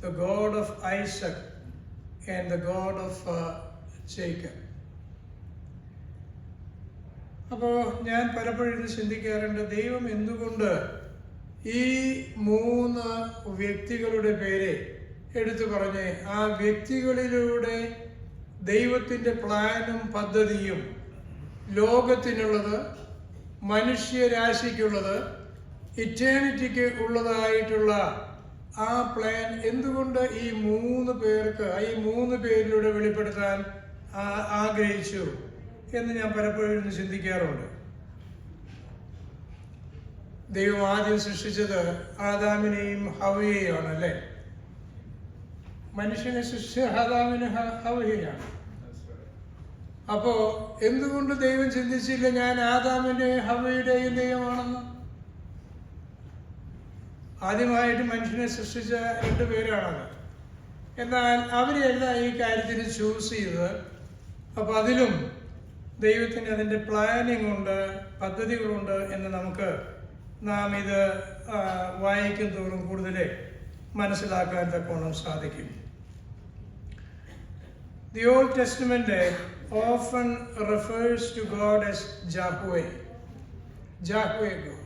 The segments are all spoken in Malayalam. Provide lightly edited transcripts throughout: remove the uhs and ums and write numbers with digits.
the God of Isaac and the God of Jacob. അപ്പോൾ ഞാൻ പലപ്പോഴും ഇത് ചിന്തിക്കാറുണ്ട്, ദൈവം എന്തുകൊണ്ട് ഈ 3 വ്യക്തികളുടെ പേര് എടുത്തു പറഞ്ഞ് ആ വ്യക്തികളിലൂടെ ദൈവത്തിൻ്റെ പ്ലാനും പദ്ധതിയും ലോകത്തിനുള്ളത്, മനുഷ്യരാശിക്കുള്ളത്, ഇറ്റേണിറ്റിക്ക് ഉള്ളതായിട്ടുള്ള ആ പ്ലാൻ എന്തുകൊണ്ട് ഈ 3 പേർക്ക് ഈ 3 പേരിലൂടെ വെളിപ്പെടുത്താൻ ആഗ്രഹിച്ചു എന്ന് ഞാൻ പലപ്പോഴും ചിന്തിക്കാറുണ്ട്. ദൈവം ആദ്യം സൃഷ്ടിച്ചത് ആദാമിനെയും ഹവ്വയെയും ആണ്, അല്ലേ? മനുഷ്യനെ സൃഷ്ടിച്ച ആദാമിന് ഹവ്വയാണ്. അപ്പോ എന്തുകൊണ്ട് ദൈവം ചിന്തിച്ചില്ല ഞാൻ ആദാമിന്റെയും ഹവ്വയുടെയും ദൈവമാണെന്ന്? ആദ്യമായിട്ട് മനുഷ്യനെ സൃഷ്ടിച്ച 2 പേരാണത്. എന്നാൽ അവരെല്ലാം ഈ കാര്യത്തിൽ ചൂസ് ചെയ്തത്. അപ്പൊ അതിലും ദൈവത്തിന് അതിൻ്റെ പ്ലാനിങ് ഉണ്ട്, പദ്ധതികളുണ്ട് എന്ന് നാം ഇത് വായിക്കും തോറും കൂടുതൽ മനസ്സിലാക്കാൻ തക്കവണ്ണം സാധിക്കും. The Old Testament often refers to God as Yahweh, Yahweh God,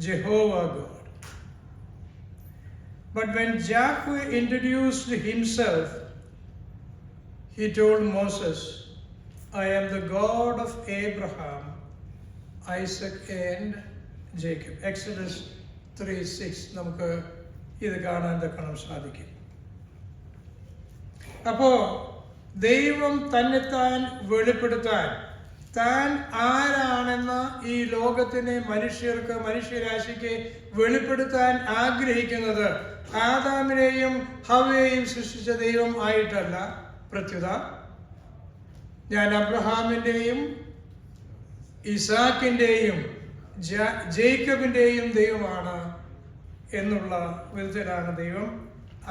Jehovah God. But when Yahweh introduced himself, he told Moses, I am the God of Abraham, Isaac and Jacob. Exodus 3:6 നമുക്ക് ഇത് കാണാൻ തക്കണം സാധിക്കും. അപ്പോ ദൈവം തന്നെത്താൻ വെളിപ്പെടുത്താൻ, താൻ ആരാണെന്ന് ഈ ലോകത്തിന്, മനുഷ്യർക്ക്, മനുഷ്യരാശിക്ക് വെളിപ്പെടുത്താൻ ആഗ്രഹിക്കുന്നത് ആദാമിനെയും ഹവ്വയെയും സൃഷ്ടിച്ച ദൈവം ആയിട്ടല്ല. പ്രത്യുത ഞാൻ അബ്രഹാമിൻ്റെയും ഇസാക്കിൻ്റെയും ജേക്കബിൻ്റെയും ദൈവമാണ് എന്നുള്ള വിധത്തിലാണ് ദൈവം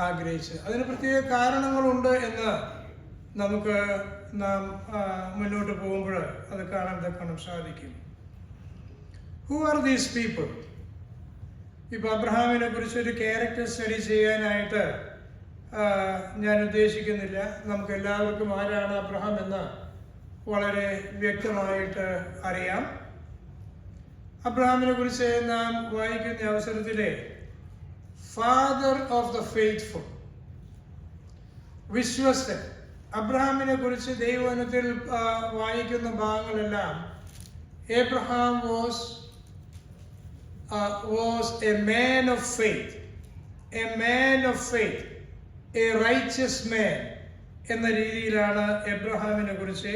ആഗ്രഹിച്ചത്. അതിന് പ്രത്യേക കാരണങ്ങളുണ്ട് എന്ന് നാം മുന്നോട്ട് പോകുമ്പോൾ അത് കാണാൻ സാധിക്കും. Who are these people? ഇപ്പൊ അബ്രഹാമിനെ കുറിച്ച് ഒരു ക്യാരക്ടർ സ്റ്റഡി ചെയ്യാനായിട്ട് ഞാൻ ഉദ്ദേശിക്കുന്നില്ല. നമുക്ക് എല്ലാവർക്കും ആരാണ് അബ്രഹാം എന്ന് വളരെ വ്യക്തമായിട്ട് അറിയാം. അബ്രഹാമിനെ കുറിച്ച് നാം വായിക്കുന്ന അവസരത്തിലെ ഫാദർ ഓഫ് ദ ഫെയ്ത്ത്ഫുൾ, വിശ്വസ്തൻ. അബ്രഹാമിനെ കുറിച്ച് ദൈവവചനത്തിൽ വായിക്കുന്ന ഭാഗങ്ങളെല്ലാം Abraham was a man of faith, a righteous man എന്ന രീതിയിലാണ് എബ്രഹാമിനെ കുറിച്ച്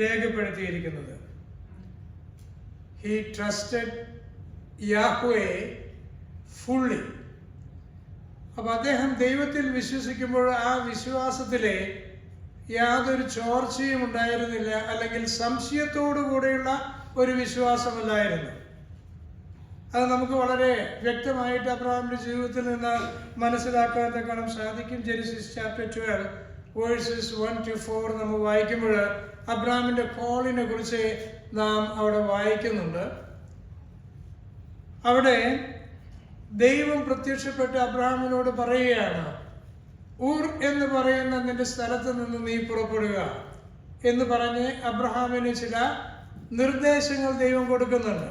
രേഖപ്പെടുത്തിയിരിക്കുന്നത്. He trusted Yahweh fully. അപ്പൊ അദ്ദേഹം ദൈവത്തിൽ വിശ്വസിക്കുമ്പോൾ ആ വിശ്വാസത്തിലെ യാതൊരു ചോർച്ചയും ഉണ്ടായിരുന്നില്ല, അല്ലെങ്കിൽ സംശയത്തോടു കൂടെയുള്ള ഒരു വിശ്വാസമല്ലായിരുന്നു. അത് നമുക്ക് വളരെ വ്യക്തമായിട്ട് അബ്രഹാമിന്റെ ജീവിതത്തിൽ നിന്ന് മനസ്സിലാക്കാൻ തക്കണം സാധിക്കും. ജെനസിസ് ചാപ്റ്റർ 12 വേഴ്സസ് 1-4 നമ്മൾ വായിക്കുമ്പോൾ അബ്രഹാമിന്റെ കോളിനെ കുറിച്ച് നാം അവിടെ വായിക്കുന്നുണ്ട്. അവിടെ ദൈവം പ്രത്യക്ഷപ്പെട്ട് അബ്രഹാമിനോട് പറയുകയാണ്, ഊർ എന്ന് പറയുന്ന നിന്റെ സ്ഥലത്ത് നിന്ന് നീ പുറപ്പെടുക എന്ന് പറഞ്ഞ് അബ്രഹാമിന് ചില നിർദ്ദേശങ്ങൾ ദൈവം കൊടുക്കുന്നുണ്ട്.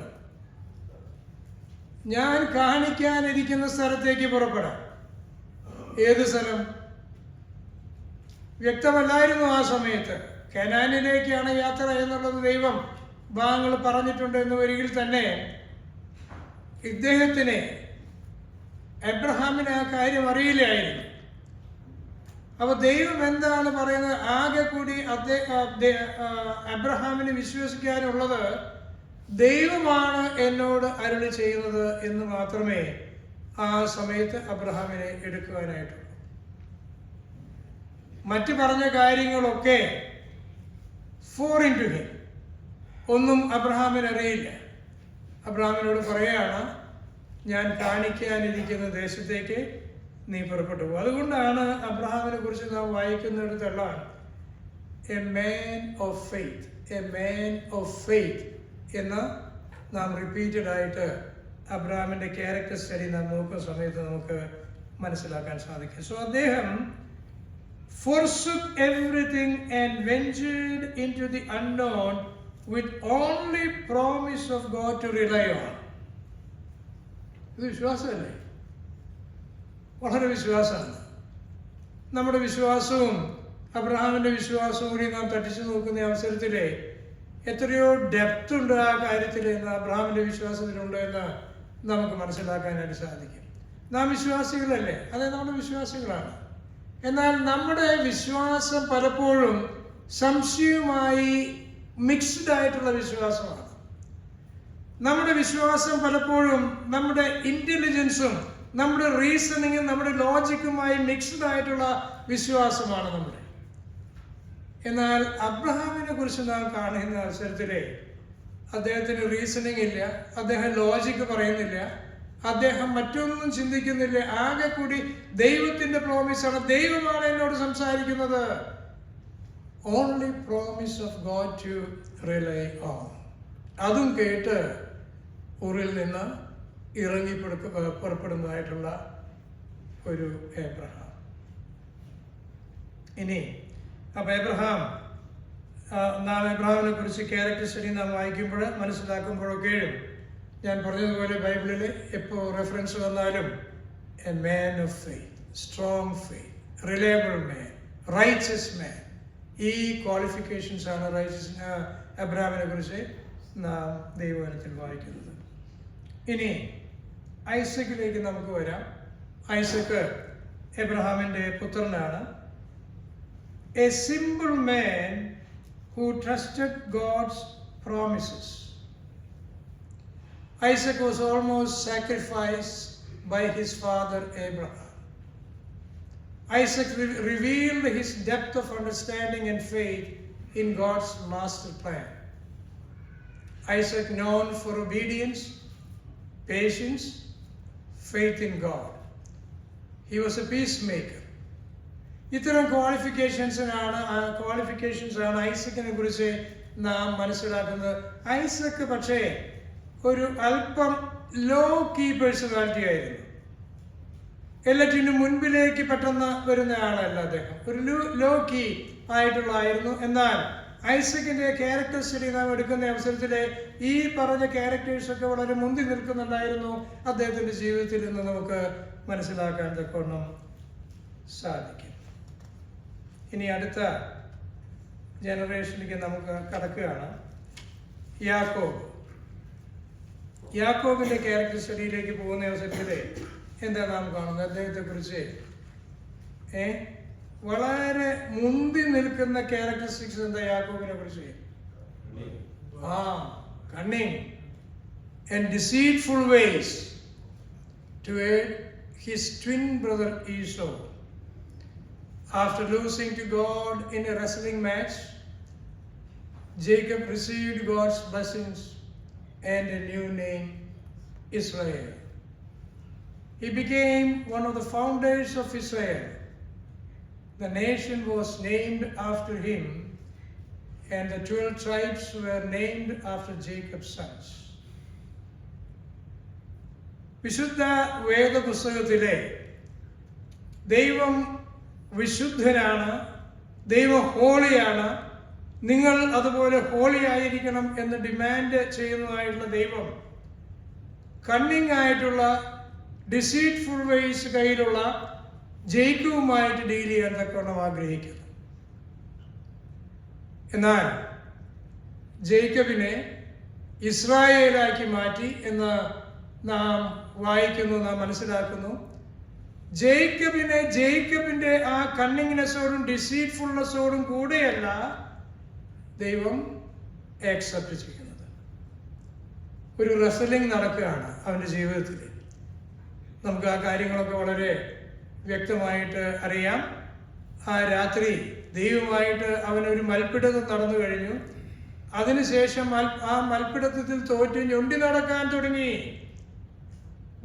ഞാൻ കാണിക്കാനിരിക്കുന്ന സ്ഥലത്തേക്ക് പുറപ്പെടാം. ഏത് സ്ഥലം വ്യക്തമല്ലായിരുന്നു ആ സമയത്ത്. കനാനിലേക്കാണ് യാത്ര എന്നുള്ളത് ദൈവം ഭാഗങ്ങൾ പറഞ്ഞിട്ടുണ്ട് എന്ന് വരികിൽ തന്നെ ഇദ്ദേഹത്തിന്, എബ്രഹാമിന് ആ കാര്യം അറിയില്ലായിരുന്നു. അപ്പൊ ദൈവം എന്താണ് പറയുന്നത്? ആകെ കൂടി അബ്രഹാമിന് വിശ്വസിക്കാനുള്ളത് ദൈവമാണ് എന്നോട് അരുളി ചെയ്യുന്നത് എന്ന് മാത്രമേ ആ സമയത്ത് അബ്രഹാമിനെ എടുക്കുവാനായിട്ടുള്ളൂ. മറ്റു പറഞ്ഞ കാര്യങ്ങളൊക്കെ ഫോറിൻ ടു ഹിം, ഒന്നും അബ്രഹാമിന് അറിയില്ല. അബ്രഹാമിനോട് പറയാണ്, ഞാൻ കാണിക്കാനിരിക്കുന്ന ദേശത്തേക്ക് നീ പുറപ്പെട്ടു പോകും. അതുകൊണ്ടാണ് അബ്രഹാമിനെ കുറിച്ച് നാം വായിക്കുന്നിടത്തെല്ലാം എ മാൻ ഓഫ് ഫെയ്ത്ത് എന്ന് നാം റിപ്പീറ്റഡ് ആയിട്ട് അബ്രഹാമിൻ്റെ ക്യാരക്ടർ സ്റ്റഡി നാം നോക്കുന്ന സമയത്ത് നമുക്ക് മനസ്സിലാക്കാൻ സാധിക്കും. സോ അദ്ദേഹം forsook everything and ventured into the unknown with only promise of God to rely on. ഇത് വിശ്വാസമല്ലേ? വളരെ വിശ്വാസമാണ്. നമ്മുടെ വിശ്വാസവും അബ്രഹാമിന്റെ വിശ്വാസവും കൂടി നാം തട്ടിച്ചു നോക്കുന്ന അവസരത്തിൽ എത്രയോ ഡെപ്ത് ഉണ്ട് ആ കാര്യത്തിൽ എന്ന്, അബ്രഹാമിന്റെ വിശ്വാസത്തിലുണ്ട് എന്ന് നമുക്ക് മനസ്സിലാക്കാനായിട്ട് സാധിക്കും. നാം വിശ്വാസികളല്ലേ? അതെ, നമ്മുടെ വിശ്വാസികളാണ്. എന്നാൽ നമ്മുടെ വിശ്വാസം പലപ്പോഴും സംശയവുമായി മിക്സ്ഡ് ആയിട്ടുള്ള വിശ്വാസമാണ്. നമ്മുടെ വിശ്വാസം പലപ്പോഴും നമ്മുടെ ഇന്റലിജൻസും നമ്മുടെ റീസണിങ്ങും നമ്മുടെ ലോജിക്കുമായി മിക്സ്ഡ് ആയിട്ടുള്ള വിശ്വാസമാണ് നമ്മുടെ. എന്നാൽ അബ്രഹാമിനെ കുറിച്ച് നാം കാണുന്ന അവസരത്തില് അദ്ദേഹത്തിന് റീസണിങ് ഇല്ല, അദ്ദേഹം ലോജിക്ക് പറയുന്നില്ല, അദ്ദേഹം മറ്റൊന്നും ചിന്തിക്കുന്നില്ല. ആകെ കൂടി ദൈവത്തിന്റെ പ്രോമിസാണ്, ദൈവമാണ് എന്നോട് സംസാരിക്കുന്നത്. Only promise of God to rely on. അതും കേട്ട് ഊറിൽ നിന്ന് ഇറങ്ങി പുറപ്പെടുന്നതായിട്ടുള്ള ഒരു എബ്രഹാം. ഇനി അപ്പൊ നാം എബ്രഹാമിനെ കുറിച്ച് ക്യാരക്ടർ സ്റ്റഡി നാം വായിക്കുമ്പോൾ മനസ്സിലാക്കുമ്പോഴൊക്കെയും ഞാൻ പറഞ്ഞതുപോലെ ബൈബിളിൽ എപ്പോൾ റെഫറൻസ് വന്നാലും a man of faith, strong faith, reliable man, righteous man, ഈ ക്വാളിഫിക്കേഷൻസ് ആണ് എബ്രഹാമിനെ കുറിച്ച് നാം ദൈവവചനത്തിൽ വായിക്കുന്നത്. ഇനി ഐസക്കിലേക്ക് നമുക്ക് വരാം. ഐസക്ക് എബ്രഹാമിന്റെ പുത്രനാണ്. A simple man who trusted God's promises. Isaac was almost sacrificed by his father Abraham. Isaac revealed his depth of understanding and faith in God's master plan. Isaac known for obedience, patience, faith in God. He was a peacemaker. ഇത്തരം ക്വാളിഫിക്കേഷൻസ് ആണ് ഐസക്കിനെ കുറിച്ച് നാം മനസ്സിലാക്കുന്നത്. ഐസക്ക് പക്ഷേ ഒരു അല്പം ലോ കീ പേഴ്സണാലിറ്റി ആയിരുന്നു. എല്ലാറ്റിനും മുൻപിലേക്ക് പെട്ടെന്ന് വരുന്ന ആളല്ല അദ്ദേഹം, ഒരു ലോ കീ ആയിട്ടുള്ളായിരുന്നു. എന്നാൽ ഐസക്കിന്റെ ക്യാരക്ടർ സ്റ്റഡി നാം എടുക്കുന്ന അവസരത്തിൽ ഈ പറഞ്ഞ ക്യാരക്ടേഴ്സൊക്കെ വളരെ മുന്തി നിൽക്കുന്നുണ്ടായിരുന്നു അദ്ദേഹത്തിന്റെ ജീവിതത്തിൽ നിന്ന് നമുക്ക് മനസ്സിലാക്കാൻ തക്കവണ്ണം സാധിക്കും. ഇനി അടുത്ത ജനറേഷനിലേക്ക് നമുക്ക് കടക്കുകയാണ്. യാക്കോബിന്റെ ക്യാരക്ടർ സ്റ്റഡിയിലേക്ക് പോകുന്ന അവസരത്തിൽ എന്താ നാം കാണുന്നത്? അദ്ദേഹത്തെ കുറിച്ച് വളരെ മുന്തി നിൽക്കുന്ന ക്യാരക്ടറിസ്റ്റിക്സ് എന്താ യാക്കോബിനെ കുറിച്ച്? Cunning and deceitful ways toward his twin brother Esau. After losing to God in a wrestling match, Jacob received God's blessings and a new name, Israel. He became one of the founders of Israel. The nation was named after him, and the 12 tribes were named after Jacob's sons. വിശുദ്ധ വേദപുസ്തകത്തിലെ ദൈവം വിശുദ്ധനാണ്, ദൈവം ഹോളിയാണ്, നിങ്ങൾ അതുപോലെ ഹോളി ആയിരിക്കണം എന്ന് ഡിമാൻഡ് ചെയ്യുന്നതായിട്ടുള്ള ദൈവം കണ്ണിങ് ആയിട്ടുള്ള ഡിസീറ്റ്ഫുൾ വേസ് കയ്യിലുള്ള ജേക്കബുമായിട്ട് ഡീൽ ചെയ്യാൻ തക്കവണ്ണം ആഗ്രഹിക്കുന്നു. എന്നാൽ ജേക്കബിനെ ഇസ്രായേലാക്കി മാറ്റി എന്ന് നാം വായിക്കുന്നു, നാം മനസ്സിലാക്കുന്നു. ജേക്കബിന്റെ ആ കണ്ണിങ്നെസ്സോടും ഡിസീറ്റ്ഫുൾനെസ്സോടും കൂടെയല്ല ദൈവം ആക്സെപ്റ്റ് ചെയ്യുന്നത്. ഒരു റെസ്ലിംഗ് നടക്കുകയാണ് അവൻ്റെ ജീവിതത്തിൽ. നമുക്ക് ആ കാര്യങ്ങളൊക്കെ വളരെ വ്യക്തമായിട്ട് അറിയാം. ആ രാത്രി ദൈവമായിട്ട് അവനൊരു മൽപ്പിടുത്തം നടന്നു കഴിഞ്ഞു. അതിനുശേഷം ആ മൽപ്പിടുത്തത്തിൽ തോറ്റ് ഞൊണ്ടി നടക്കാൻ തുടങ്ങി.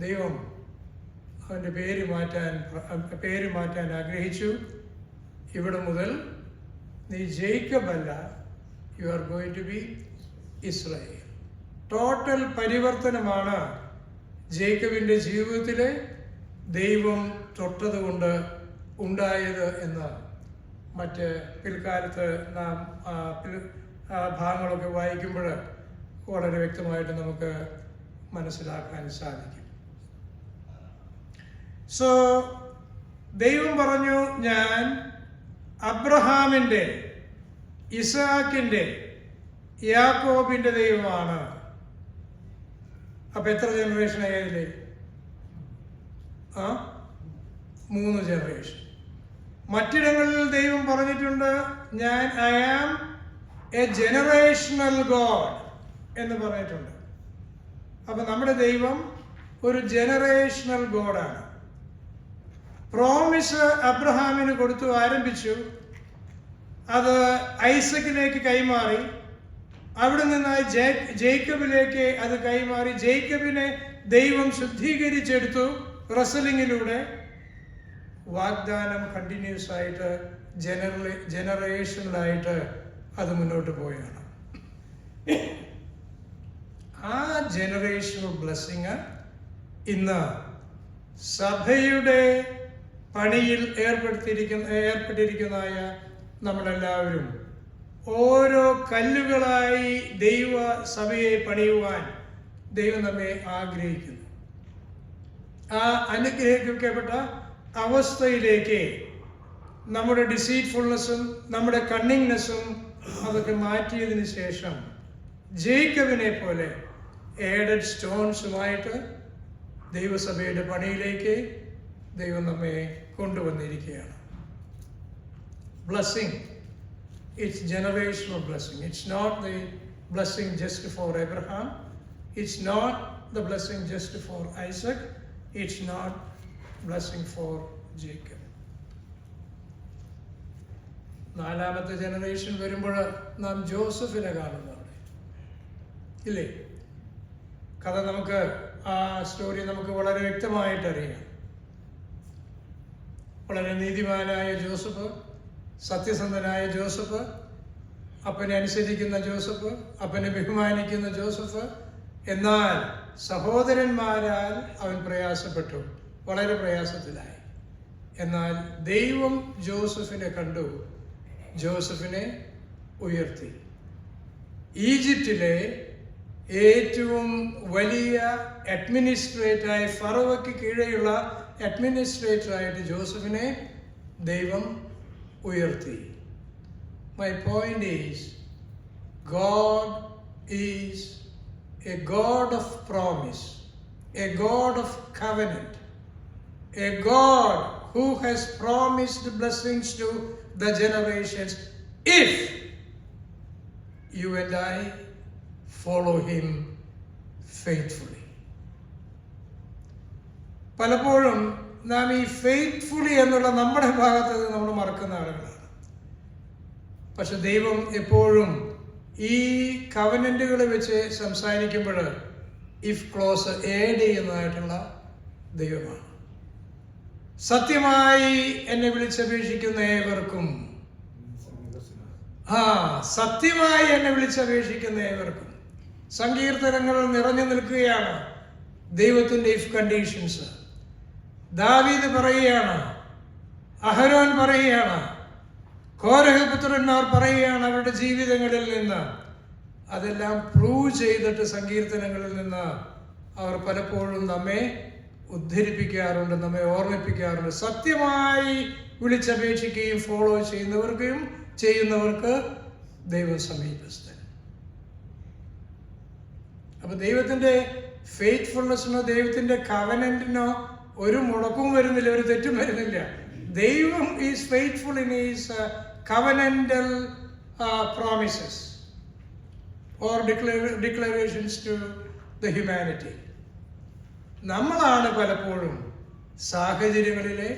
ദൈവം അവൻ്റെ പേര് മാറ്റാൻ ആഗ്രഹിച്ചു. ഇവിടെ മുതൽ നീ ജേക്കബ് അല്ല, you are going to be Israel. Total പരിവർത്തനമാണ് ജേക്കബിൻ്റെ ജീവിതത്തിൽ ദൈവം തൊട്ടതുകൊണ്ട് ഉണ്ടായത് എന്ന് മറ്റ് പിൽക്കാലത്ത് നാം ഭാഗങ്ങളൊക്കെ വായിക്കുമ്പോൾ വളരെ വ്യക്തമായിട്ട് നമുക്ക് മനസ്സിലാക്കാൻ സാധിക്കും. സോ ദൈവം പറഞ്ഞു, ഞാൻ അബ്രഹാമിൻ്റെ, ഇസാക്കിൻ്റെ, യാക്കോബിൻ്റെ ദൈവമാണ്. അപ്പൊ എത്ര ജനറേഷൻ ആയതില്ലേ? 3 ജനറേഷൻ. മറ്റിടങ്ങളിൽ ദൈവം പറഞ്ഞിട്ടുണ്ട്, ഞാൻ I am a generational God എന്ന് പറഞ്ഞിട്ടുണ്ട്. അപ്പൊ നമ്മുടെ ദൈവം ഒരു ജനറേഷണൽ ഗോഡാണ്. പ്രോമിസ് അബ്രഹാമിന് കൊടുത്തു, ആരംഭിച്ചു. അത് ഐസക്കിലേക്ക് കൈമാറി. അവിടെ നിന്ന് ജേക്കബിലേക്ക് അത് കൈമാറി. ജേക്കബിനെ ദൈവം ശുദ്ധീകരിച്ചെടുത്തു റസലിങ്ങിലൂടെ. വാഗ്ദാനം കണ്ടിന്യൂസ് ആയിട്ട് ജനറേഷനിലായിട്ട് അത് മുന്നോട്ട് പോയാണ്. ആ ജനറേഷണൽ ബ്ലെസ്സിങ് ഇന്ന് സഭയുടെ പണിയിൽ ഏർപ്പെട്ടിരിക്കുന്നതായ നമ്മളെല്ലാവരും ഓരോ കല്ലുകളായി ദൈവ സഭയെ പണിയുവാൻ ദൈവം നമ്മെ ആഗ്രഹിക്കുന്നു. ആ അനുഗ്രഹിക്കപ്പെട്ട അവസ്ഥയിലേക്ക് നമ്മുടെ ഡിസീറ്റ്ഫുൾനെസ്സും നമ്മുടെ കണ്ണിങ്നെസ്സും അതൊക്കെ മാറ്റിയതിന് ശേഷം ജേക്കബിനെ പോലെ ഏഡഡ് സ്റ്റോൺസുമായിട്ട് ദൈവസഭയുടെ പണിയിലേക്ക് ദൈവം നമ്മെ കൊണ്ടുവന്നിരിക്കുകയാണ്. Blessing, it's generational blessing. It's not the blessing just for Abraham. It's not the blessing just for Isaac. It's not blessing for Jacob. 4ാമത്തെ ജനറേഷൻ വരുമ്പോൾ നാം ജോസഫിനെ കാണുന്നു അവിടെ, ഇല്ലേ? കഥ നമുക്ക്, ആ സ്റ്റോറി നമുക്ക് വളരെ വ്യക്തമായിട്ട് അറിയാം. വളരെ നീതിമാനായ ജോസഫ്, സത്യസന്ധനായ ജോസഫ്, അപ്പനെ അനുസരിക്കുന്ന ജോസഫ്, അപ്പനെ ബഹുമാനിക്കുന്ന ജോസഫ്. എന്നാൽ സഹോദരന്മാരാൽ അവൻ പ്രയാസപ്പെട്ടു, വളരെ പ്രയാസത്തിലായി. എന്നാൽ ദൈവം ജോസഫിനെ കണ്ടു, ജോസഫിനെ ഉയർത്തി. ഈജിപ്തിലെ ഏറ്റവും വലിയ അഡ്മിനിസ്ട്രേറ്ററായി, ഫറോവയ്ക്ക് കീഴെയുള്ള അഡ്മിനിസ്ട്രേറ്ററായിട്ട് ജോസഫിനെ ദൈവം ഉയർത്തി. My point is, God is A God of promise, A God of covenant, A God who has promised blessings to the generations if you and I follow him faithfully. പലപ്പോഴും നാം ഈ ഫെയ്ത്ത്ഫുള്ളി എന്നുള്ള നമ്മുടെ ഭാഗത്ത് നമ്മൾ മറക്കുന്ന ആളുകളാണ്. പക്ഷെ ദൈവം എപ്പോഴും ഈ കവനന്റുകളെ വെച്ച് സംസാരിക്കുമ്പോൾ ഇഫ് ക്ലോസ് ഏഡ് ചെയ്യുന്നതായിട്ടുള്ള ദൈവമാണ്. സത്യമായി എന്നെ വിളിച്ചപേക്ഷിക്കുന്ന ഏവർക്കും, സത്യമായി എന്നെ വിളിച്ചപേക്ഷിക്കുന്ന ഏവർക്കും. സങ്കീർത്തനങ്ങൾ നിറഞ്ഞു നിൽക്കുകയാണ് ദൈവത്തിന്റെ ഇഫ് കണ്ടീഷൻസ്. ദാവീദ് പറയുകയാണ്, അഹരോൻ പറയുകയാണ്, കോരഹപുത്രന്മാർ പറയുകയാണ് അവരുടെ ജീവിതങ്ങളിൽ നിന്ന്. അതെല്ലാം പ്രൂവ് ചെയ്തിട്ട് സങ്കീർത്തനങ്ങളിൽ നിന്ന് അവർ പലപ്പോഴും നമ്മെ ഉദ്ധരിപ്പിക്കാറുണ്ട്, നമ്മെ ഓർമ്മിപ്പിക്കാറുണ്ട്. സത്യമായി വിളിച്ചപേക്ഷിക്കുകയും ഫോളോ ചെയ്യുന്നവർക്ക് ദൈവം സമീപസ്ഥൻ. അപ്പൊ ദൈവത്തിന്റെ ഫെയ്ത്ത്ഫുൾനെസ്സിനോ ദൈവത്തിന്റെ കവനന്റിനോ ഒരു മുടക്കവും വരുന്നില്ല, ഒരു തെറ്റും വരുന്നില്ല. ദൈവം is faithful in is covenantal promises or declarations to the humanity. നമ്മളാണ് പലപ്പോഴും സാഹചര്യങ്ങളിലെ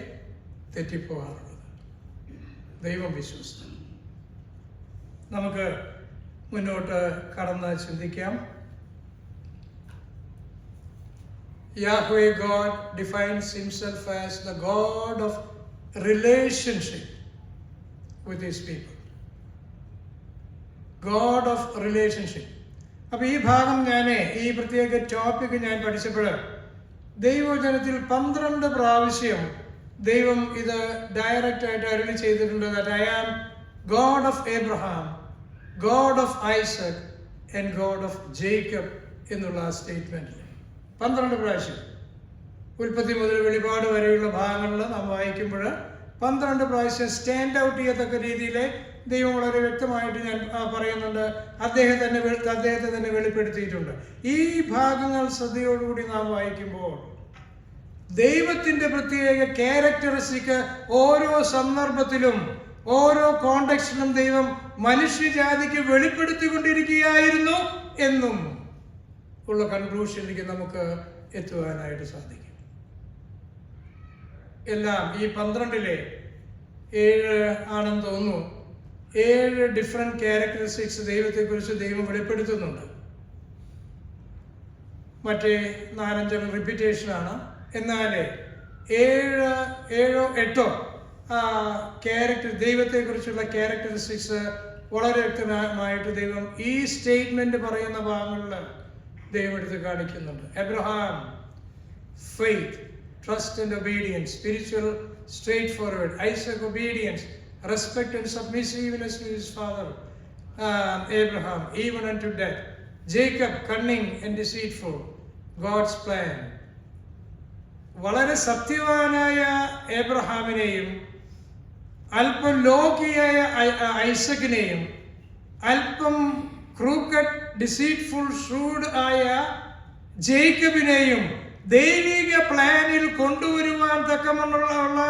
തെറ്റിപ്പോകാറുള്ളത്. ദൈവം വിശ്വസ്തൻ. നമുക്ക് മുന്നോട്ട് കടന്ന് ചിന്തിക്കാം. Yahweh God defines himself as the God of relationship with his people. God of relationship. അപ്പോൾ ഈ ഭാഗം ഈ പ്രത്യേക ടോപ്പിക് ഞാൻ പഠിച്ചപ്പോൾ ദൈവവചനത്തിൽ 12 പ്രാവശ്യം ദൈവം ഇത് ഡയറക്റ്റ് ആയിട്ട് അരുളി ചെയ്തിട്ടുണ്ട്. That I am God of Abraham, God of Isaac and God of Jacob എന്നുള്ള ആ സ്റ്റേറ്റ്മെന്റിൽ 12 പ്രാവശ്യം. ഉൽപ്പത്തി മുതൽ വെളിപാട് വരെയുള്ള ഭാഗങ്ങളിൽ നാം വായിക്കുമ്പോൾ 12 പ്രാവശ്യം സ്റ്റാൻഡ് ഔട്ട് ചെയ്യത്തക്ക രീതിയിൽ ദൈവം വളരെ വ്യക്തമായിട്ട് ഞാൻ പറയുന്നുണ്ട്. അദ്ദേഹത്തെ തന്നെ വെളിപ്പെടുത്തിയിട്ടുണ്ട്. ഈ ഭാഗങ്ങൾ ശ്രദ്ധയോടുകൂടി നാം വായിക്കുമ്പോൾ ദൈവത്തിന്റെ പ്രത്യേക ക്യാരക്ടറിസ്റ്റിക് ഓരോ സന്ദർഭത്തിലും ഓരോ കോണ്ടെക്സ്റ്റിലും ദൈവം മനുഷ്യജാതിക്ക് വെളിപ്പെടുത്തിക്കൊണ്ടിരിക്കുകയായിരുന്നു എന്നും ഉള്ള കൺക്ലൂഷനിലേക്ക് നമുക്ക് എത്തുവാനായിട്ട് സാധിക്കും. എല്ലാം ഈ 12-ലെ 7 ആണെന്ന് തോന്നുന്നു, 7 ഡിഫറെന്റ് ക്യാരക്ടറിസ്റ്റിക്സ് ദൈവത്തെക്കുറിച്ച് ദൈവം വെളിപ്പെടുത്തുന്നുണ്ട്. മറ്റേ 4-5 റിപ്പീറ്റേഷനാണ്. എന്നാൽ 7-8 ക്യാരക്ടർ ദൈവത്തെക്കുറിച്ചുള്ള ക്യാരക്ടറിസ്റ്റിക്സ് വളരെ വ്യക്തമായിട്ട് ദൈവം ഈ സ്റ്റേറ്റ്മെന്റ് പറയുന്ന ഭാഗങ്ങളിൽ ദൈവം എടുത്ത് കാണിക്കുന്നുണ്ട്. Abraham, faith, trust and obedience, spiritual, straightforward. Isaac, obedience, respect and submissiveness to his father Abraham, even unto death. Jacob, cunning and deceitful, God's plan. വളരെ സത്യവാനായ ഏബ്രഹാമിനെയും അല്പം ലോകിയായ ഐസക്കിനെയും അല്പം ക്രൂക്കഡ്, ഡിസീറ്റ്ഫുൾ, ഷ്രൂഡ് ആയ ജേക്കബിനെയും ദൈവിക പ്ലാനിൽ കൊണ്ടുവരുവാൻ തക്കമുള്ള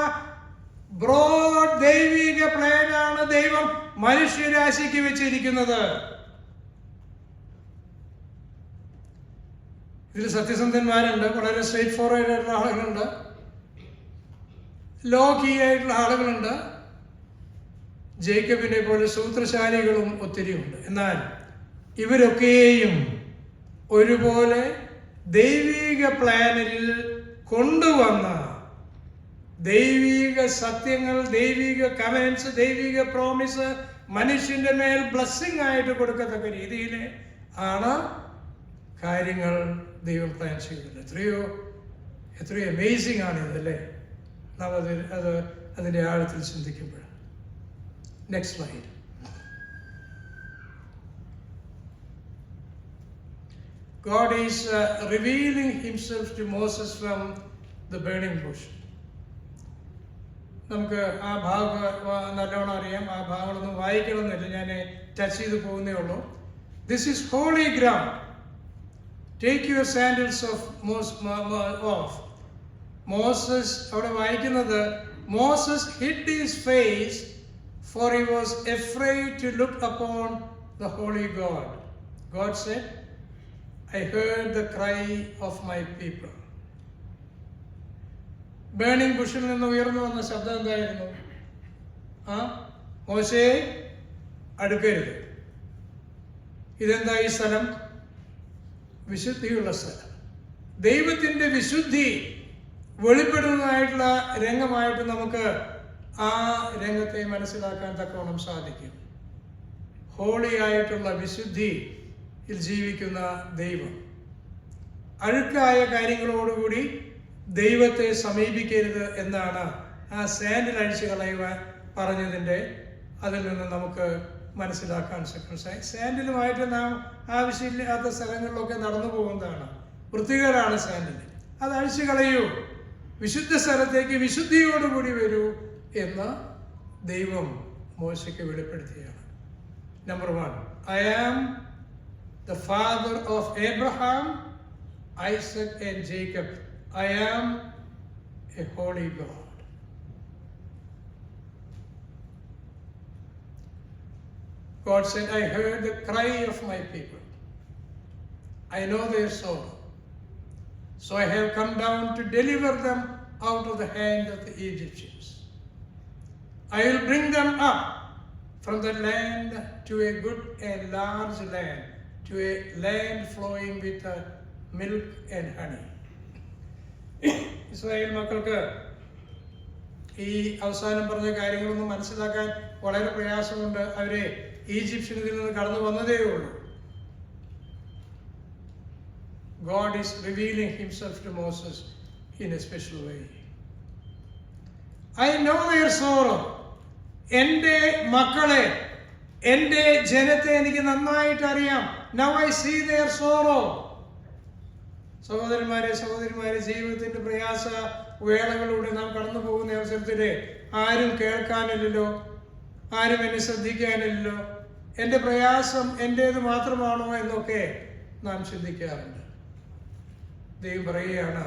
ബ്രോഡ് ദൈവിക പ്ലാനാണ് ദൈവം മനുഷ്യരാശിക്ക് വെച്ചിരിക്കുന്നത്. ഇതിൽ സത്യസന്ധന്മാരുണ്ട്, വളരെ സ്ട്രേറ്റ് ഫോർവേഡ് ആയിട്ടുള്ള ആളുകളുണ്ട്, ലോകി ആയിട്ടുള്ള ആളുകളുണ്ട്, ജേക്കബിനെ പോലെ സൂത്രശാലികളും ഒത്തിരിയുണ്ട്. എന്നാൽ ഇവരൊക്കെയും ഒരുപോലെ ദൈവിക പ്ലാനിൽ കൊണ്ടുവന്ന ദൈവിക സത്യങ്ങൾ, ദൈവിക കമൻസ്, ദൈവിക പ്രോമിസ് മനുഷ്യന്റെ മേൽ ബ്ലെസ്സിങ് ആയിട്ട് കൊടുക്കത്തക്ക രീതിയിൽ ആണ് കാര്യങ്ങൾ ദൈവം പ്ലാൻ ചെയ്തത്. എത്രയോ അമേസിംഗ് ആണ് ഇതല്ലേ, നാം അതിൻ്റെ ആഴത്തിൽ ചിന്തിക്കുമ്പോൾ. Next slide. God is revealing himself to Moses from the burning bush. നമുക്ക് ആ ഭാഗം നല്ലോണം അറിയാം. ആ ഭാഗങ്ങളൊന്നും വായിക്കണമെന്നില്ല, ഞാൻ ടച്ച് ചെയ്ത് പോകുന്നേ ഉള്ളൂ. This is holy ground. Take your sandals off. Moses, അവിടെ വായിക്കുന്നത്, Moses hid his face for he was afraid to look upon the holy God. God said, I heard the cry of my people. Burning ബുഷിൽ നിന്ന് ഉയർന്നു വന്ന ശബ്ദം എന്തായിരുന്നു? മോശേ അടുക്കരുത്. ഇതെന്താ ഈ സ്ഥലം? വിശുദ്ധിയുള്ള സ്ഥലം. ദൈവത്തിന്റെ വിശുദ്ധി വെളിപ്പെടുന്നതായിട്ടുള്ള രംഗമായിട്ട് നമുക്ക് ആ രംഗത്തെ മനസ്സിലാക്കാൻ തക്കവണ്ണം സാധിക്കും. ഹോളി ആയിട്ടുള്ള വിശുദ്ധിയിൽ ജീവിക്കുന്ന ദൈവം. അഴുക്കായ കാര്യങ്ങളോടുകൂടി ദൈവത്തെ സമീപിക്കരുത് എന്നാണ് ആ സാൻഡിൽ അഴിച്ചു കളയുവാൻ പറഞ്ഞതിൻ്റെ അതിൽ നിന്ന് നമുക്ക് മനസ്സിലാക്കാൻ സാധിക്കും. സാൻഡിലുമായിട്ട് നാം ആവശ്യമില്ലാത്ത സ്ഥലങ്ങളിലൊക്കെ നടന്നു പോകുന്നതാണ്. വൃത്തികേടാണ് സാൻഡിൽ. അത് അഴിച്ചു കളയൂ, വിശുദ്ധ സ്ഥലത്തേക്ക് വിശുദ്ധിയോടുകൂടി വരൂ എന്ന് ദൈവം മോശയ്ക്ക് വെളിപ്പെടുത്തിയാണ്. Number 1, I am the father of Abraham, Isaac and Jacob. I am a holy God. God said, I heard the cry of my people. I know their sorrow. So I have come down to deliver them out of the hand of the Egyptians. I will bring them up from that land to a good and large land, to a land flowing with milk and honey. Israel മക്കൾക്ക് ഈ അവസാനം പറഞ്ഞ കാര്യങ്ങളൊന്നും മനസ്സിലാക്കാൻ വളരെ പ്രയാസമുണ്ട്. അവരെ ഈജിപ്ഷ്യനിൽ നിന്ന് കടന്നു വന്നതേ ഉള്ളൂ. God is revealing himself to Moses in a special way. I know their sorrow. എൻ്റെ മക്കളെ, എൻ്റെ ജനത്തെ എനിക്ക് നന്നായിട്ട് അറിയാം. Now I see their sorrow. സഹോദരന്മാരെ, ജീവിതത്തിന്റെ പ്രയാസ വേളകളിലൂടെ നാം കടന്നു പോകുന്ന അവസരത്തിൽ ആരും കേൾക്കാനില്ലല്ലോ, ആരും എന്നെ ശ്രദ്ധിക്കാനില്ലല്ലോ, എൻ്റെ പ്രയാസം എൻ്റേത് മാത്രമാണോ എന്നൊക്കെ നാം ചിന്തിക്കാറുണ്ട്. ദൈവം പറയുകയാണ്,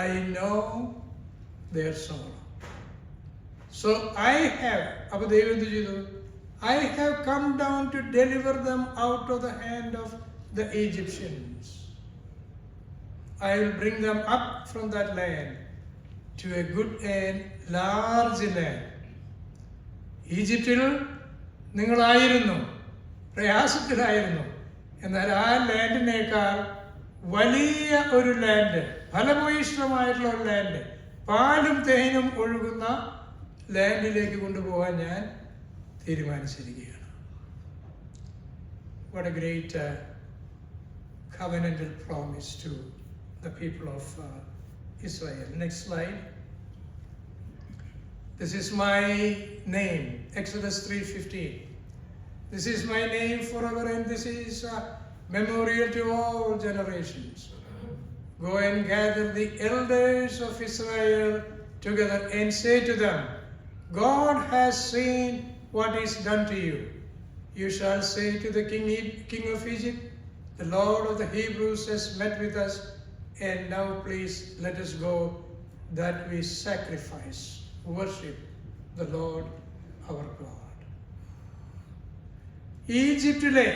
I know their sorrow. So I have, അപ്പോൾ ദൈവം എന്ത് ചെയ്തു? I have come down to deliver them out of the hand of the Egyptians. I will bring them up from that land to a good and large land. ഈജിപ്തിൽ നിങ്ങളായിരുന്നു, പ്രയാസത്തിലായിരുന്നു. എന്നാൽ ആ ലാൻഡിനേക്കാൾ വലിയ ഒരു ലാൻഡ്, ഫലഭൂയിഷ്ഠമായിട്ടുള്ള ഒരു ലാൻഡ്, പാലും തേനും ഒഴുകുന്ന ലാൻഡിലേക്ക് കൊണ്ടുപോകാൻ ഞാൻ തീരുമാനിച്ചിരിക്കുകയാണ്. What a great covenantal promise to the people of Israel. Next slide. This is my name, Exodus 3:15. This is my name forever, and this is a memorial to all generations. Go and gather the elders of Israel together and say to them, God has seen what is done to you. You shall say to the king of Egypt, the Lord of the Hebrews has met with us, and now please let us go that we sacrifice, worship the Lord our God. ഈജിപ്തിലെ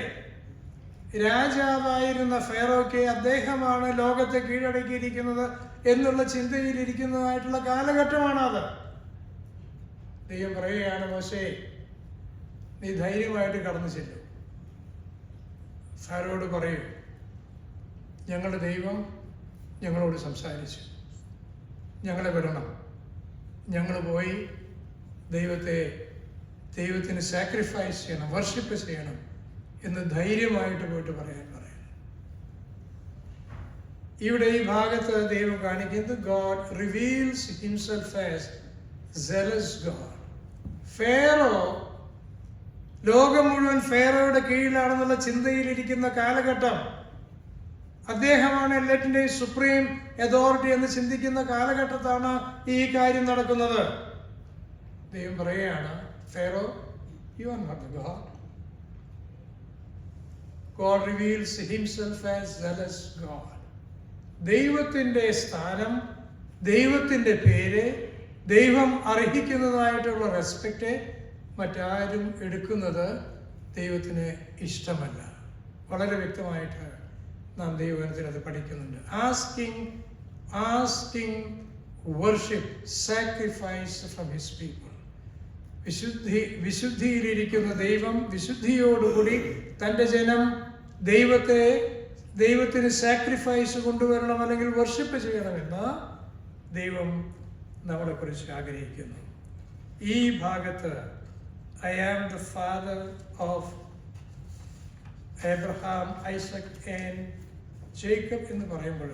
രാജാവായിരുന്ന ഫെറോയ്ക്ക് അദ്ദേഹമാണ് ലോകത്തെ കീഴടക്കിയിരിക്കുന്നത് എന്നുള്ള ചിന്തയിലിരിക്കുന്നതായിട്ടുള്ള കാലഘട്ടമാണത്. ദൈവം പറയുകയാണ്, മോശേ, നീ ധൈര്യമായിട്ട് കടന്നു ചെല്ലും. ഫറോയോട് പറയൂ, ഞങ്ങളുടെ ദൈവം ഞങ്ങളോട് സംസാരിച്ചു, ഞങ്ങളെ വിടണം, ഞങ്ങൾ പോയി ദൈവത്തിന് സാക്രിഫൈസ് ചെയ്യണം, വർഷിപ്പ് ചെയ്യണം എന്ന് ധൈര്യമായിട്ട് പോയിട്ട് പറയാൻ പറയുന്നു. ഇവിടെ ഈ ഭാഗത്ത് ദൈവം കാണിക്കുന്നത് God reveals himself as zealous God. Pharaoh, ലോകം മുഴുവൻ ഫേറോയുടെ കീഴിലാണെന്നുള്ള ചിന്തയിലിരിക്കുന്ന കാലഘട്ടം, അദ്ദേഹമാണ് എല്ലാറ്റിൻ്റെയും സുപ്രീം അതോറിറ്റി എന്ന് ചിന്തിക്കുന്ന കാലഘട്ടത്താണ് ഈ കാര്യം നടക്കുന്നത്. ദൈവം പറയുകയാണ്, Pharaoh, you are not the God. God reveals himself as zealous God. ദൈവത്തിൻ്റെ സ്ഥാനം, ദൈവത്തിൻ്റെ പേര്, ദൈവം അർഹിക്കുന്നതായിട്ടുള്ള റെസ്പെക്റ്റ് മറ്റാരും എടുക്കുന്നത് ദൈവത്തിന് ഇഷ്ടമല്ല. വളരെ വ്യക്തമായിട്ട് നാം ദൈവത്തിൽ അത് പഠിക്കുന്നുണ്ട്. Asking worship, sacrifice from his people. വിശുദ്ധിയിലിരിക്കുന്ന ദൈവം വിശുദ്ധിയോടുകൂടി തൻ്റെ ജനം ദൈവത്തിന് സാക്രിഫൈസ് കൊണ്ടുവരണം, അല്ലെങ്കിൽ വർഷിപ്പ് ചെയ്യണമെന്ന് ദൈവം നമ്മളെക്കുറിച്ച് ആഗ്രഹിക്കുന്നു. ഈ ഭാഗത്ത് I am the father of Abraham, Isaac and Jacob എന്ന് പറയുമ്പോൾ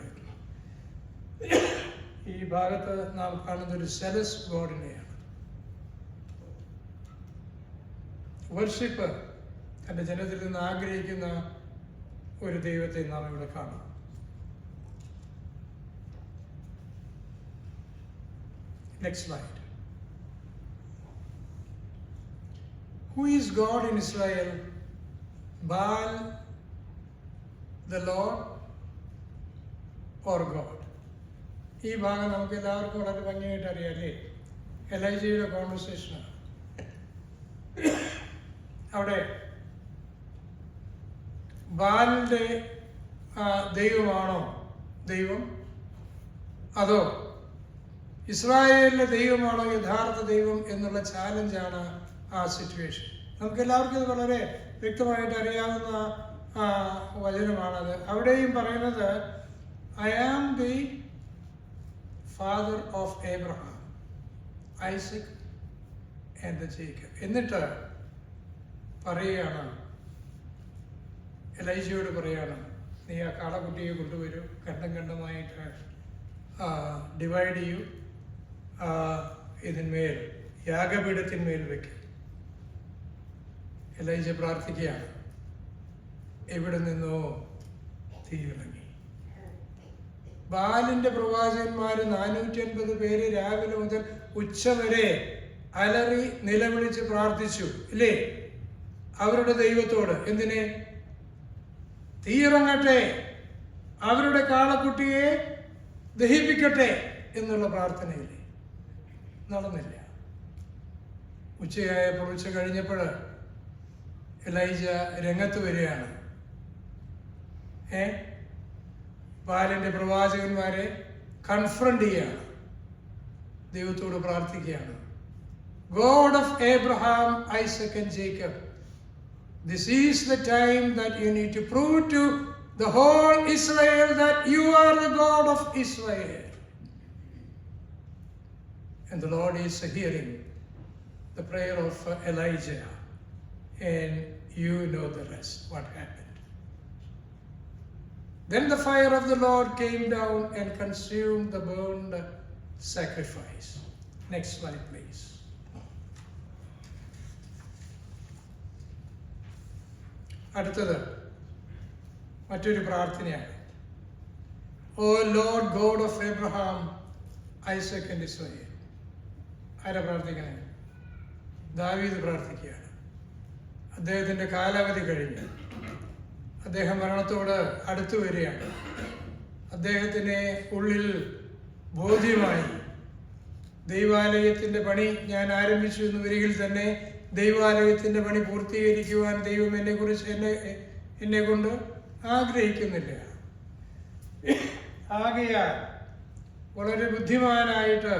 ഈ ഭാഗത്ത് നാം കാണുന്ന ഒരു സെലസ് ഗോഡിനെയാണ്. വർഷിപ്പ് തൻ്റെ ജനത്തിൽ നിന്ന് ആഗ്രഹിക്കുന്ന ഒരു ദൈവത്തെ നാം ഇവിടെ കാണും. Next slide. Who is God in Israel? Baal, the Lord, or God? ഈ ഭാഗം നമുക്ക് എല്ലാവർക്കും വളരെ ഭംഗിയായിട്ട് അറിയാല്ലേ. എലൈജയുടെ കോൺവെർസേഷനാണ്. അവിടെ ബാലിൻ്റെ ദൈവമാണോ ദൈവം, അതോ ഇസ്രായേലിലെ ദൈവമാണോ യഥാർത്ഥ ദൈവം എന്നുള്ള ചാലഞ്ചാണ് ആ സിറ്റുവേഷൻ. നമുക്ക് എല്ലാവർക്കും ഇത് വളരെ വ്യക്തമായിട്ട് അറിയാവുന്ന വചനമാണത്. അവിടെയും പറയുന്നത്, I am the father of Abraham, Isaac and Jacob. എന്നിട്ട് പറയുകയാണ്, എലൈജയോട് പറയുകയാണ്, നീ ആ കാളക്കുട്ടിയെ കൊണ്ടുവരൂ, ഖണ്ഡം ഖണ്ഡമായിട്ട് ഡിവൈഡ് ചെയ്യൂ, ഇതിന്മേൽ യാഗപീഠത്തിന്മേൽ വയ്ക്കും. എലൈജ പ്രാർത്ഥിക്കുകയാണ്. എവിടെ നിന്നോ തീ ഇറങ്ങി. ബാലിന്റെ പ്രവാചകന്മാർ 450 പേര് രാവിലെ മുതൽ ഉച്ചവരെ അലറി നിലവിളിച്ച് പ്രാർത്ഥിച്ചു, ഇല്ലേ, അവരുടെ ദൈവത്തോട്. എന്തിനെ? തീയിറങ്ങട്ടെ, അവരുടെ കാളക്കുട്ടിയെ ദഹിപ്പിക്കട്ടെ എന്നുള്ള പ്രാർത്ഥനയില്ലേ. നടന്നില്ല. ഉച്ചയായപ്പോൾ, ഉച്ച കഴിഞ്ഞപ്പോൾ എലൈജ രംഗത്ത് വരികയാണ്. ബാലിന്റെ പ്രവാചകന്മാരെ കൺഫ്രണ്ട് ചെയ്യാണ്, ദൈവത്തോട് പ്രാർത്ഥിക്കുകയാണ്. God of Abraham, Isaac and Jacob, this is the time that you need to prove to the whole Israel that you are the God of Israel. And the Lord is hearing the prayer of Elijah, and you know the rest, what happened. Then the fire of the Lord came down and consumed the burnt sacrifice. Next slide, please. അടുത്തത് മറ്റൊരു പ്രാർത്ഥനയാണ്. O Lord God of Abraham, Isaac and Israel. ആരാ പ്രാർത്ഥിക്കണേ? ദാവീദ് പ്രാർത്ഥിക്കുകയാണ്. അദ്ദേഹത്തിൻ്റെ കാലാവധി കഴിഞ്ഞു. അദ്ദേഹം മരണത്തോട് അടുത്തു വരികയാണ്. അദ്ദേഹത്തിന് ഉള്ളിൽ ബോധ്യമായി, ദൈവാലയത്തിൻ്റെ പണി ഞാൻ ആരംഭിച്ചു എന്ന് വരികിൽ തന്നെ ദൈവാലയത്തിൻ്റെ പണി പൂർത്തീകരിക്കുവാൻ ദൈവം എന്നെ കൊണ്ട് ആഗ്രഹിക്കുന്നില്ല. ആകയാൽ വളരെ ബുദ്ധിമാനായിട്ട്,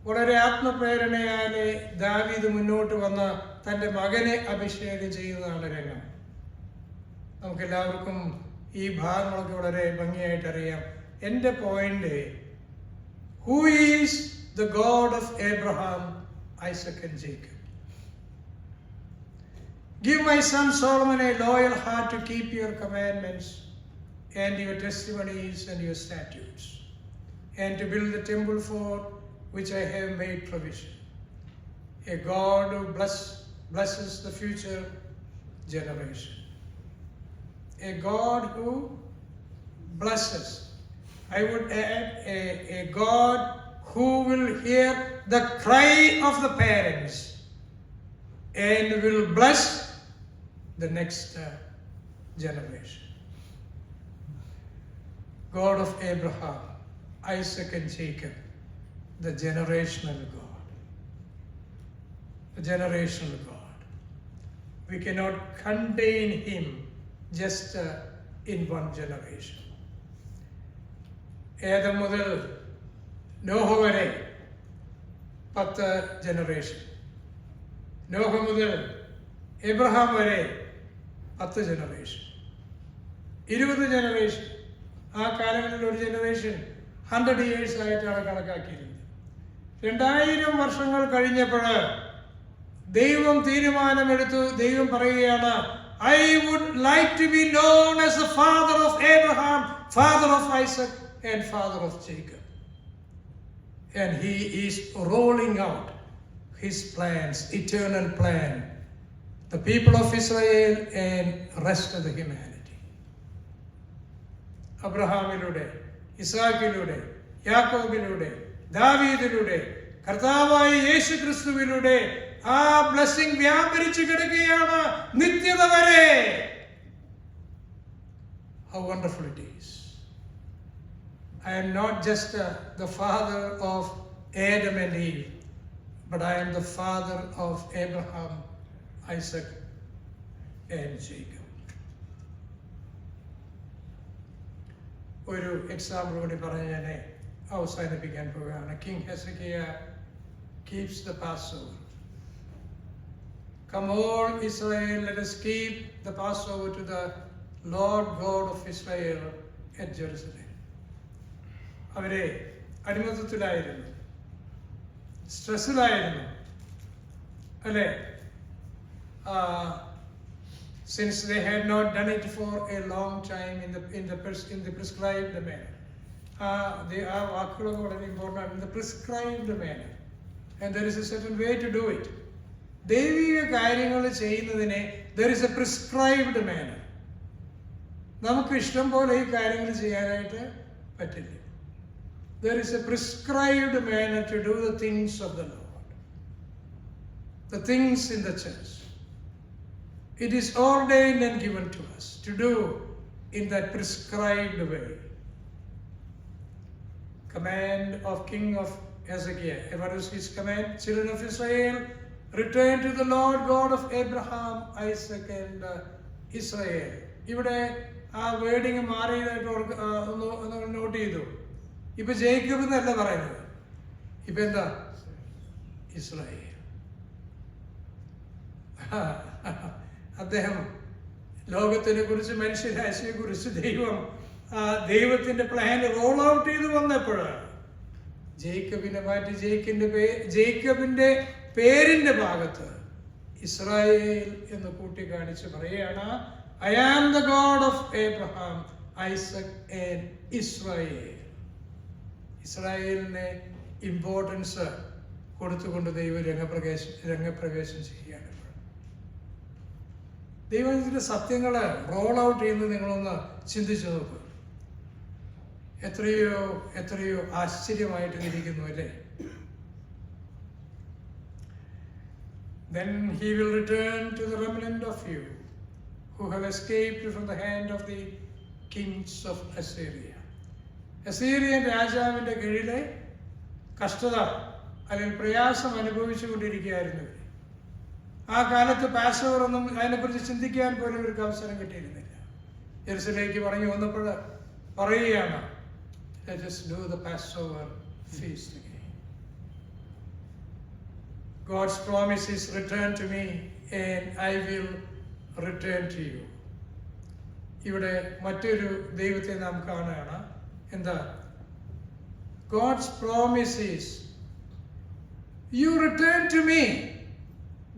വളരെ ആത്മപ്രേരണയാലെ ദാവീദ് മുന്നോട്ട് വന്ന് തൻ്റെ മകനെ അഭിഷേകം ചെയ്യുന്നതാണ് രംഗം. നമുക്കെല്ലാവർക്കും ഈ ഭാഗങ്ങളൊക്കെ വളരെ ഭംഗിയായിട്ട് അറിയാം. എൻ്റെ point, who is the God of Abraham, Isaac and Jacob? Give my son Solomon a loyal heart to keep your commandments and your testimonies and your statutes, and to build the temple for which I have made provision. A God who blesses the future generation. A God who blesses. I would add a God who will hear the cry of the parents and will bless the next generation. God of Abraham, Isaac and Jacob, the generational God. The generational God. We cannot contain him just in one generation. ഏതം മുതൽ നോഹ വരെ 10 ജനറേഷൻ, നോഹ മുതൽ എബ്രഹാം വരെ 10 ജനറേഷൻ, 20 ജനറേഷൻ. ആ കാലങ്ങളിൽ ഒരു ജനറേഷൻ 100 years ആയിട്ടാണ് കണക്കാക്കിയിരുന്നത്. 2000 വർഷങ്ങൾ കഴിഞ്ഞപ്പോൾ ദൈവം തീരുമാനമെടുത്തു. ദൈവം പറയുകയാണ്, I would like to be known as the father of Abraham, father of Isaac and father of Jacob. And he is rolling out his plans, eternal plan, the people of Israel and rest of the humanity. അബ്രഹാമിലൂടെ, ഇസാക്കിലൂടെ, യാക്കോബിലൂടെ, ദാവീദിലൂടെ, കർത്താവായ യേശു ക്രിസ്തുവിലൂടെ ആ ബ്ലെസ്സിംഗ് വ്യാപരിച്ചു കിടക്കുകയാണ് നിത്യത വരെ. How wonderful it is. I am not just the father of Adam and Eve, but I am the father of Abraham, Isaac and Jacob. ഒരു എക്സാമ്പിൾ കൂടി പറഞ്ഞ് ഞാൻ അവസാനിപ്പിക്കാൻ പോവുകയാണ്. King Hezekiah keeps the Passover. Come all Israel, let us keep the Passover to the Lord God of Israel at Jerusalem. അവരെ അടിമത്തത്തിലായിരുന്നു, സ്ട്രെസ്സിലായിരുന്നു, അല്ലേ? since they had not done it for a long time in the prescribed manner. ആ വാക്കുകളൊക്കെ വളരെ ഇമ്പോർട്ടൻ്റ് ആണ്. In the prescribed manner. And there is a certain way to do it. ദൈവിക കാര്യങ്ങൾ ചെയ്യുന്നതിനെ there is a prescribed manner. നമുക്ക് ഇഷ്ടം പോലെ ഈ കാര്യങ്ങൾ ചെയ്യാനായിട്ട് പറ്റില്ല. There is a prescribed manner to do the things of the Lord, the things in the church. It is ordained and given to us to do in that prescribed way. Command of King of Hezekiah. What was his command? Children of Israel, return to the Lord God of Abraham, Isaac and Israel. ഇവിടെ ആ വേർഡിങ് മാറിയതായിട്ട് നോട്ട് ചെയ്തു. ഇപ്പൊ ജേക്കബ് എന്നല്ല പറയുന്നത്, ഇപ്പൊ എന്താ? ഇസ്രായേൽ. അദ്ദേഹം ലോകത്തിനെ കുറിച്ച്, മനുഷ്യരാശിയെ കുറിച്ച് ദൈവത്തിന്റെ പ്ലാൻ റോൾ ഔട്ട് ചെയ്ത് വന്നപ്പോഴാണ് ജേക്കബിനെ മാറ്റി ജേക്കബിന്റെ പേരിന്റെ ഭാഗത്ത് ഇസ്രായേൽ എന്ന് കൂട്ടിക്കാണിച്ച് പറയുകയാണ്, I am the God of Abraham, Isaac and Israel. ഇസ്രായേലിനെ ഇമ്പോർട്ടൻസ് കൊടുത്തുകൊണ്ട് ദൈവം രംഗപ്രവേശം ചെയ്യുകയാണ്. ദൈവത്തിന്റെ സത്യങ്ങളെ റോൾ ഔട്ട് ചെയ്യുന്നത് നിങ്ങളൊന്ന് ചിന്തിച്ചു നോക്കുക. എത്രയോ എത്രയോ ആശ്ചര്യമായിട്ട് ഇരിക്കുന്നു അല്ലേ? Then he will return to the remnant of you who have escaped from the hand of the kings of Assyria. Assyrian രാജാവിന്റെ കീഴിലെ കഷ്ടത അല്ലെങ്കിൽ പ്രയാസം അനുഭവിച്ചു കൊണ്ടിരിക്കുകയായിരുന്നു. ആ കാലത്ത് പാസ്ഓവർ ഒന്നും അതിനെക്കുറിച്ച് ചിന്തിക്കാൻ പോലും ഇവർക്ക് അവസരം കിട്ടിയിരുന്നില്ല. ജെറുസലേമിലേക്ക് പറഞ്ഞു വന്നപ്പോൾ പറയുകയാണ്, let us do the Passover feast again. God's promise is return to me and I will return to you. ഇവിടെ മറ്റൊരു ദൈവത്തെ നാം കാണുകയാണ്. എന്താ? God's promise is you return to me,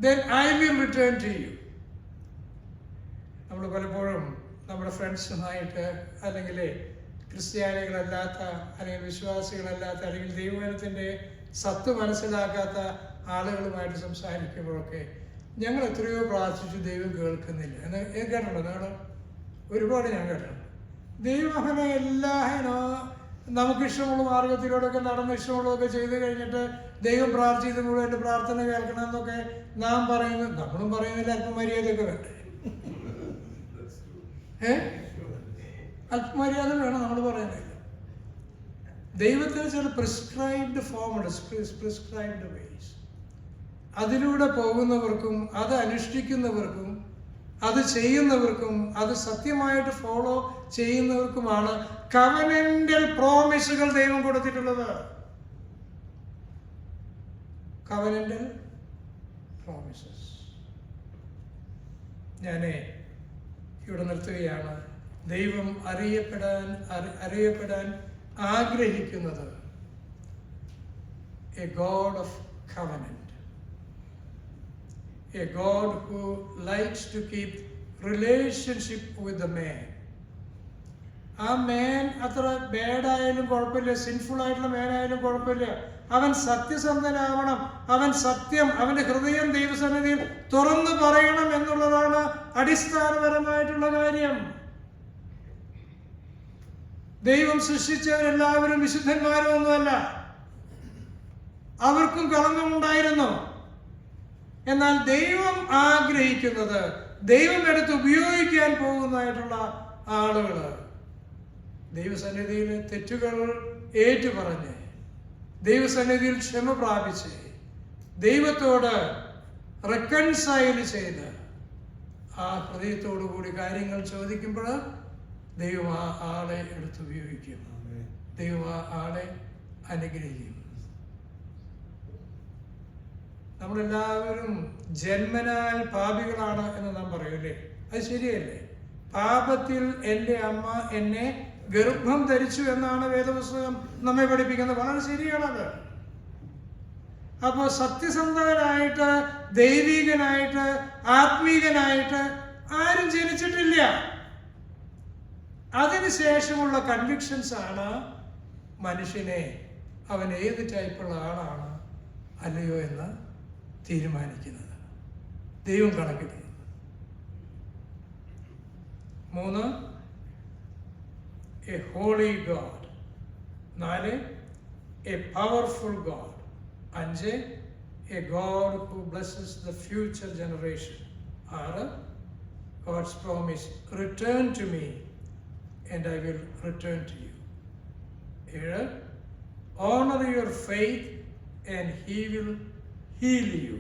then I will return to you. നമ്മൾ പലപ്പോഴും നമ്മുടെ ഫ്രണ്ട്സുമായിട്ട് അല്ലെങ്കിൽ ക്രിസ്ത്യാനികളല്ലാത്ത അല്ലെങ്കിൽ വിശ്വാസികളല്ലാത്ത അല്ലെങ്കിൽ ദൈവജനത്തിൻ്റെ സത്ത് മനസ്സിലാക്കാത്ത ആളുകളുമായിട്ട് സംസാരിക്കുമ്പോഴൊക്കെ ഞങ്ങൾ എത്രയോ പ്രാർത്ഥിച്ചു, ദൈവം കേൾക്കുന്നില്ല എന്ന് കേട്ടിട്ടുണ്ടോ നിങ്ങൾ? ഒരുപാട് ഞാൻ കേട്ടിട്ടുണ്ട്. ദൈവം അങ്ങനെ നമുക്കിഷ്ടമുള്ള മാർഗത്തിലൂടെയൊക്കെ നടന്ന് ഇഷ്ടമുള്ളതൊക്കെ ചെയ്ത് കഴിഞ്ഞിട്ട് ദൈവം പ്രാർത്ഥിക്കുമ്പോൾ എൻ്റെ പ്രാർത്ഥന കേൾക്കണം എന്നൊക്കെ നാം പറയുന്നത്, നമ്മളും പറയുന്നില്ല. അല്പമര്യാദയൊക്കെ വേണ്ടേ? അല്പമര്യാദ വേണം, നമ്മൾ പറയുന്നില്ല. ദൈവത്തിന് ചില പ്രിസ്ക്രൈബ്ഡ് ഫോമുണ്ട്, പ്രിസ്ക്രൈബ്ഡ് വേസ്. അതിലൂടെ പോകുന്നവർക്കും അത് അനുഷ്ഠിക്കുന്നവർക്കും അത് ചെയ്യുന്നവർക്കും അത് സത്യമായിട്ട് ഫോളോ ചെയ്യുന്നവർക്കുമാണ് കവനന്റൽ പ്രോമിസുകൾ ദൈവം കൊടുത്തിട്ടുള്ളത്. Covenantal promises. ഞാൻ ഇവിടെ നിർത്തുകയാണ്. ദൈവം അറിയപ്പെടാൻ ആഗ്രഹിക്കുന്നത് A God of covenant, a God who likes to keep relationship with the man. ആ മാൻ അത്ര ബാഡായാലും കുഴപ്പമില്ല, സിൻഫുൾ ആയിട്ടുള്ള മാനായാലും കുഴപ്പമില്ല, അവൻ സത്യസന്ധനാവണം, അവൻ സത്യം, അവന്റെ ഹൃദയം ദൈവസന്നിധിയിൽ തുറന്നു പറയണം എന്നുള്ളതാണ് അടിസ്ഥാനപരമായിട്ടുള്ള കാര്യം. ദൈവം സൃഷ്ടിച്ചവരെല്ലാവരും വിശുദ്ധന്മാരും ഒന്നുമല്ല, അവർക്കും കളങ്കമുണ്ടായിരുന്നു. എന്നാൽ ദൈവം ആഗ്രഹിക്കുന്നത് ദൈവം എടുത്ത് ഉപയോഗിക്കാൻ പോകുന്നതായിട്ടുള്ള ആളുകൾ ദൈവസന്നിധിയിൽ തെറ്റുകൾ ഏറ്റുപറഞ്ഞ് ദൈവസന്നിധിയിൽ ക്ഷമ പ്രാപിച്ച് ദൈവത്തോട് റെക്കൺസൈൽ ചെയ്ത് ആ ഹൃദയത്തോടു കൂടി കാര്യങ്ങൾ ചോദിക്കുമ്പോൾ ദൈവം ആ ആളെ എടുത്ത് ഉപയോഗിക്കും, ദൈവം ആ ആളെ അനുഗ്രഹിക്കും. നമ്മളെല്ലാവരും ജന്മനാൽ പാപികളാണ് എന്ന് നാം പറയൂലേ? അത് ശരിയല്ലേ? പാപത്തിൽ എൻ്റെ അമ്മ എന്നെ ഗർഭം ധരിച്ചു എന്നാണ് വേദപുസ്തകം നമ്മെ പഠിപ്പിക്കുന്നത്. വളരെ ശരിയാണത്. അപ്പോൾ സത്യസന്ധനായിട്ട്, ദൈവികനായിട്ട്, ആത്മീകനായിട്ട് ആരും ജനിച്ചിട്ടില്ല. അതിനുശേഷമുള്ള കൺവിക്ഷൻസ് ആണ് മനുഷ്യനെ അവൻ ഏത് ടൈപ്പുള്ള ആളാണ് അല്ലയോ എന്ന് തീരുമാനിക്കുന്നത്, ദൈവം കണക്കിടുന്നത്. 3, a holy God. 4, a powerful God. 5, a God who blesses the future generation. 6, God's promise, return to me and I will return to you. 7, honor your faith and he will heal you.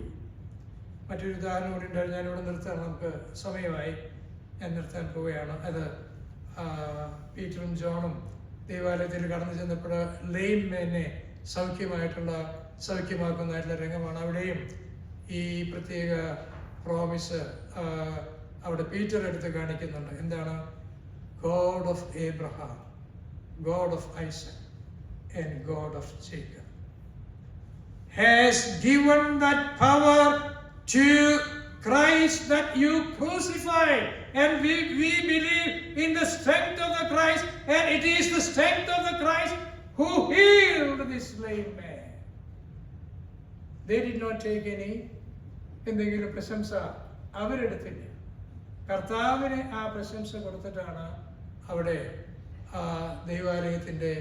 മറ്റൊരു ഉദാഹരണം കൂടി ഉണ്ടായിരുന്നു. ഞാനിവിടെ നിർത്താൻ, നമുക്ക് സമയമായി, ഞാൻ നിർത്താൻ പോവുകയാണ്. അത് പീറ്ററും ജോണും ദേവാലയത്തിൽ കടന്നു ചെന്നപ്പോൾ ലെയിം മേനെ സൗഖ്യമാക്കുന്നതായിട്ടുള്ള രംഗമാണ്. അവിടെയും ഈ പ്രത്യേക പ്രോമിസ് അവിടെ പീറ്റർ എടുത്ത് കാണിക്കുന്നുണ്ട്. എന്താണ്? God of Abraham, God of Isaac, and God of Jacob has given that power to Christ that you crucified, and we believe in the strength of the Christ, and it is the strength of the Christ who healed this lame man. They did not take any എന്തെങ്കിലും പ്രശംസ അവരെടുത്തില്ല. കർത്താവിന് ആ പ്രശംസ കൊടുത്തിട്ടാണ് അവിടെ ദൈവാലയത്തിൻ്റെ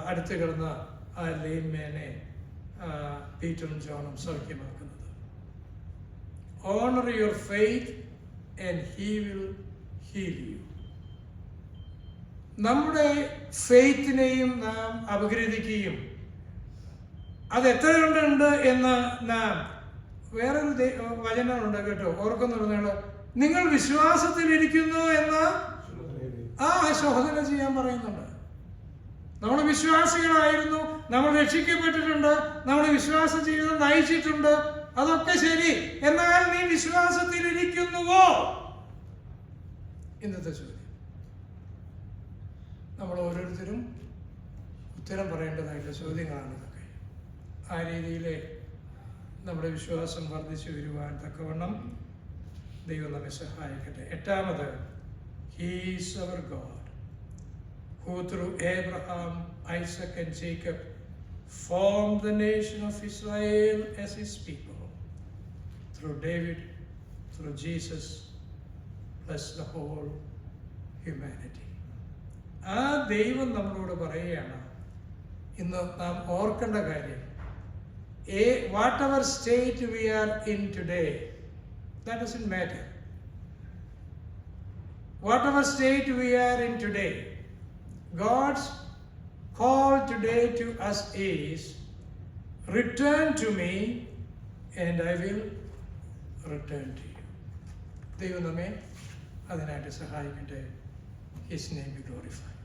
അടുത്ത് കിടന്ന ആ ലെയിൻമേനെ പീറ്ററും ജോണും സൗഖ്യമാക്കുന്നത്. Honour your faith and he will heal you. നമ്മുടെ ഫെയ്ത്തിനെയും നാം അപഗ്രഥിക്കുകയും അത് എത്ര കണ്ടുണ്ട് എന്ന് നാം, വേറൊരു വചനമുണ്ട് കേട്ടോ, ഓർക്കുന്നുണ്ട്, നിങ്ങൾ വിശ്വാസത്തിലിരിക്കുന്നു എന്ന് ശോധന ചെയ്യാൻ പറയുന്നുണ്ട്. നമ്മൾ വിശ്വാസികളായിരുന്നു, നമ്മൾ രക്ഷിക്കപ്പെട്ടിട്ടുണ്ട്, നമ്മൾ വിശ്വാസ ജീവിതം നയിച്ചിട്ടുണ്ട്, അതൊക്കെ ശരി. എന്നാൽ നീ വിശ്വാസത്തിലിരിക്കുന്നുവോ? ഇന്നത്തെ ചോദ്യം. നമ്മൾ ഓരോരുത്തരും ഉത്തരം പറയേണ്ടതായിട്ടുള്ള ചോദ്യങ്ങളാണ് ഇതൊക്കെ. ആ രീതിയിൽ നമ്മുടെ വിശ്വാസം വർദ്ധിച്ചു വരുവാൻ തക്കവണ്ണം ദൈവം നമ്മെ സഹായിക്കട്ടെ. 8ാമത്, He is our God, who through Abraham, Isaac and Jacob formed the nation of Israel as his people, through David, through Jesus, plus the whole humanity. ആ ദൈവം നമ്മളോട് പറയുകയാണ്, ഇന്ന് നാം ഓർക്കേണ്ട കാര്യം, whatever state we are in today, that doesn't matter. Whatever state we are in today, God's call today to us is, return to me and I will return to you. ദൈവം നമ്മെ അതിനായിട്ട് സഹായിക്കട്ടെ. His name be glorified.